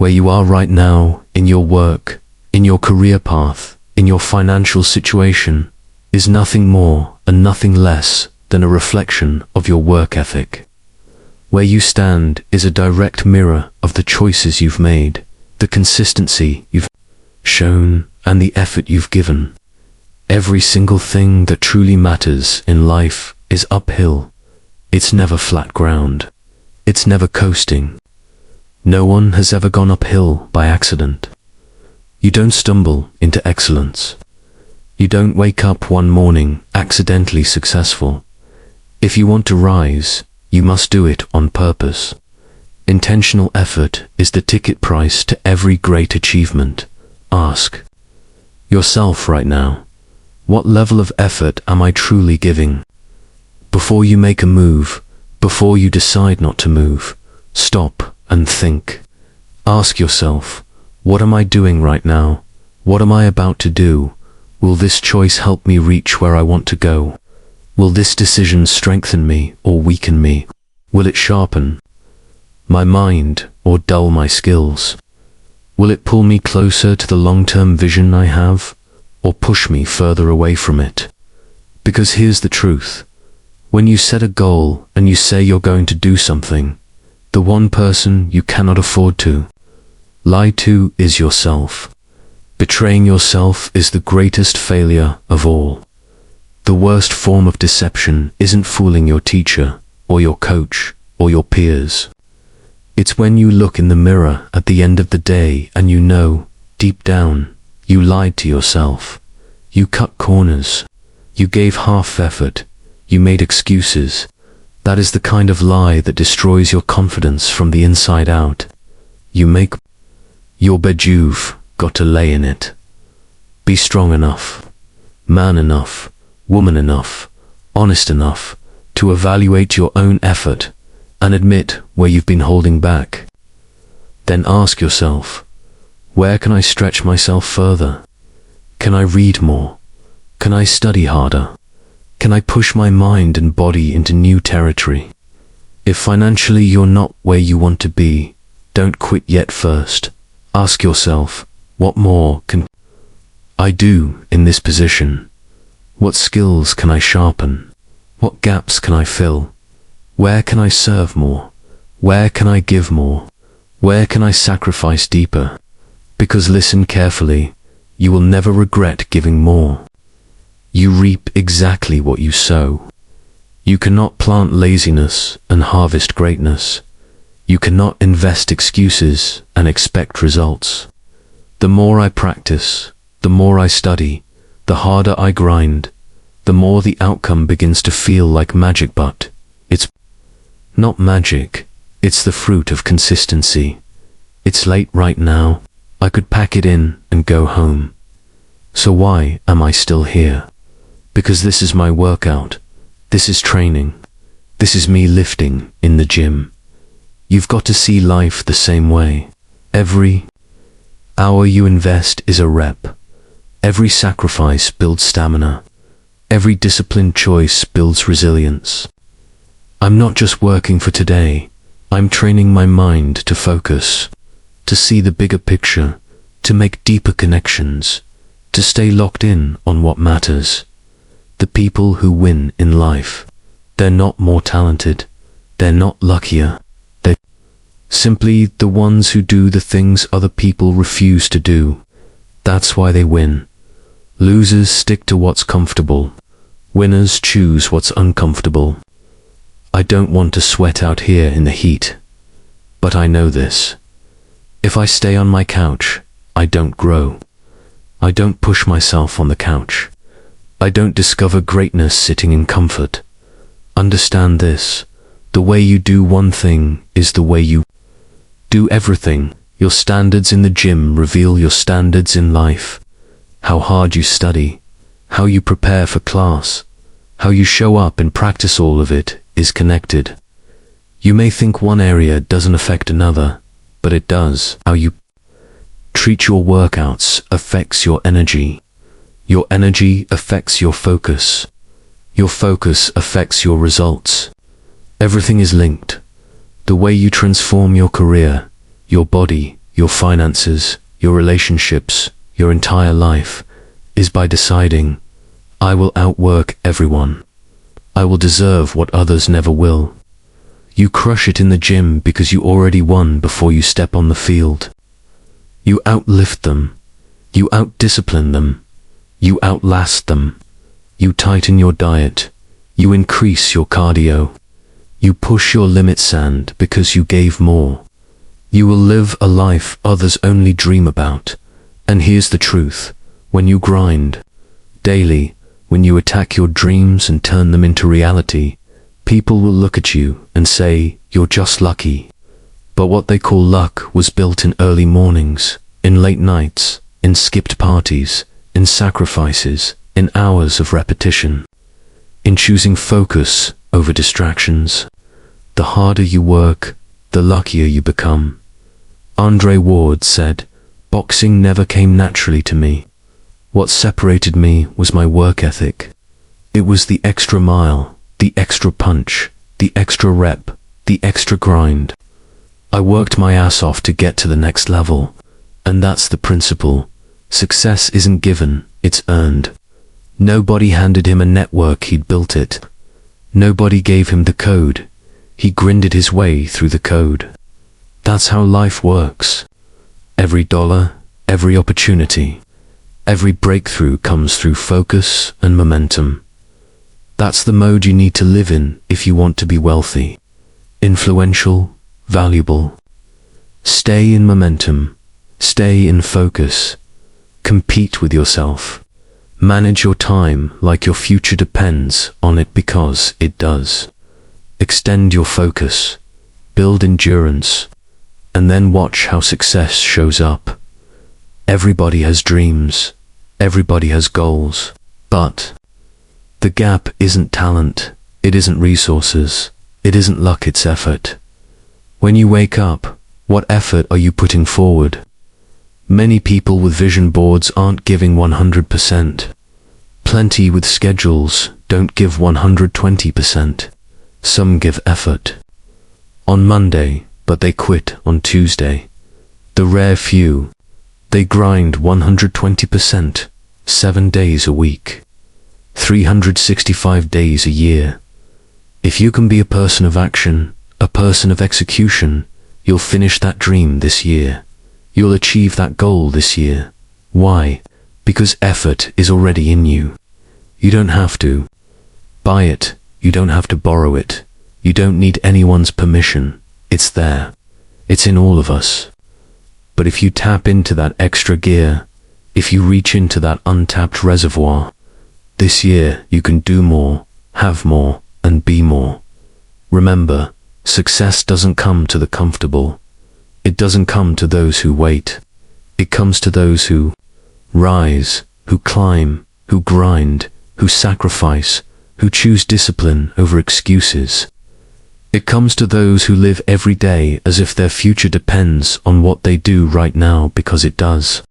Where you are right now, in your work, in your career path, in your financial situation, is nothing more and nothing less than a reflection of your work ethic. Where you stand is a direct mirror of the choices you've made, the consistency you've shown, and the effort you've given. Every single thing that truly matters in life is uphill. It's never flat ground. It's never coasting. No one has ever gone uphill by accident. You don't stumble into excellence. You don't wake up one morning accidentally successful. If you want to rise, you must do it on purpose. Intentional effort is the ticket price to every great achievement. Ask yourself right now, what level of effort am I truly giving? Before you make a move, before you decide not to move, stop and think. Ask yourself, what am I doing right now? What am I about to do? Will this choice help me reach where I want to go? Will this decision strengthen me or weaken me? Will it sharpen my mind or dull my skills? Will it pull me closer to the long-term vision I have, or push me further away from it? Because here's the truth. When you set a goal and you say you're going to do something, the one person you cannot afford to lie to is yourself. Betraying yourself is the greatest failure of all. The worst form of deception isn't fooling your teacher, or your coach, or your peers. It's when you look in the mirror at the end of the day and you know, deep down, you lied to yourself. You cut corners. You gave half effort. You made excuses. That is the kind of lie that destroys your confidence from the inside out. You make your bed, you've got to lay in it. Be strong enough, man enough, woman enough, honest enough to evaluate your own effort and admit where you've been holding back. Then ask yourself, where can I stretch myself further? Can I read more? Can I study harder? Can I push my mind and body into new territory? If financially you're not where you want to be, don't quit yet first. Ask yourself, what more can I do in this position? What skills can I sharpen? What gaps can I fill? Where can I serve more? Where can I give more? Where can I sacrifice deeper? Because listen carefully, you will never regret giving more. You reap exactly what you sow. You cannot plant laziness and harvest greatness. You cannot invest excuses and expect results. The more I practice, the more I study, the harder I grind, the more the outcome begins to feel like magic, but it's not magic. It's the fruit of consistency. It's late right now. I could pack it in and go home. So why am I still here? Because this is my workout. This is training. This is me lifting in the gym. You've got to see life the same way. Every hour you invest is a rep. Every sacrifice builds stamina. Every disciplined choice builds resilience. I'm not just working for today. I'm training my mind to focus, to see the bigger picture, to make deeper connections, to stay locked in on what matters. The people who win in life, they're not more talented, they're not luckier, they're simply the ones who do the things other people refuse to do. That's why they win. Losers stick to what's comfortable. Winners choose what's uncomfortable. I don't want to sweat out here in the heat, but I know this. If I stay on my couch, I don't grow. I don't push myself on the couch. I don't discover greatness sitting in comfort. Understand this. The way you do one thing is the way you do everything. Your standards in the gym reveal your standards in life. How hard you study, how you prepare for class, how you show up and practice, all of it is connected. You may think one area doesn't affect another, but it does. How you treat your workouts affects your energy. Your energy affects your focus. Your focus affects your results. Everything is linked. The way you transform your career, your body, your finances, your relationships, your entire life, is by deciding, I will outwork everyone. I will deserve what others never will. You crush it in the gym because you already won before you step on the field. You outlift them. You outdiscipline them. You outlast them. You tighten your diet. You increase your cardio. You push your limits and because you gave more. You will live a life others only dream about. And here's the truth. When you grind daily, when you attack your dreams and turn them into reality, people will look at you and say, you're just lucky. But what they call luck was built in early mornings, in late nights, in skipped parties, in sacrifices, in hours of repetition, in choosing focus over distractions. The harder you work, the luckier you become. Andre Ward said, boxing never came naturally to me. What separated me was my work ethic. It was the extra mile, the extra punch, the extra rep, the extra grind. I worked my ass off to get to the next level. And that's the principle. Success isn't given, it's earned. Nobody handed him a network, he'd built it. Nobody gave him the code. He grinded his way through the code. That's how life works. Every dollar, every opportunity, every breakthrough comes through focus and momentum. That's the mode you need to live in if you want to be wealthy, influential, valuable. Stay in momentum. Stay in focus. Compete with yourself. Manage your time like your future depends on it because it does. Extend your focus. Build endurance. And then watch how success shows up. Everybody has dreams. Everybody has goals. But the gap isn't talent. It isn't resources. It isn't luck, it's effort. When you wake up, what effort are you putting forward? Many people with vision boards aren't giving 100%. Plenty with schedules don't give 120%. Some give effort on Monday, but they quit on Tuesday. The rare few, they grind 120%, 7 days a week, 365 days a year. If you can be a person of action, a person of execution, you'll finish that dream this year. You'll achieve that goal this year. Why? Because effort is already in you. You don't have to buy it. You don't have to borrow it. You don't need anyone's permission. It's there. It's in all of us. But if you tap into that extra gear, if you reach into that untapped reservoir, this year you can do more, have more, and be more. Remember, success doesn't come to the comfortable. It doesn't come to those who wait. It comes to those who rise, who climb, who grind, who sacrifice, who choose discipline over excuses. It comes to those who live every day as if their future depends on what they do right now, because it does.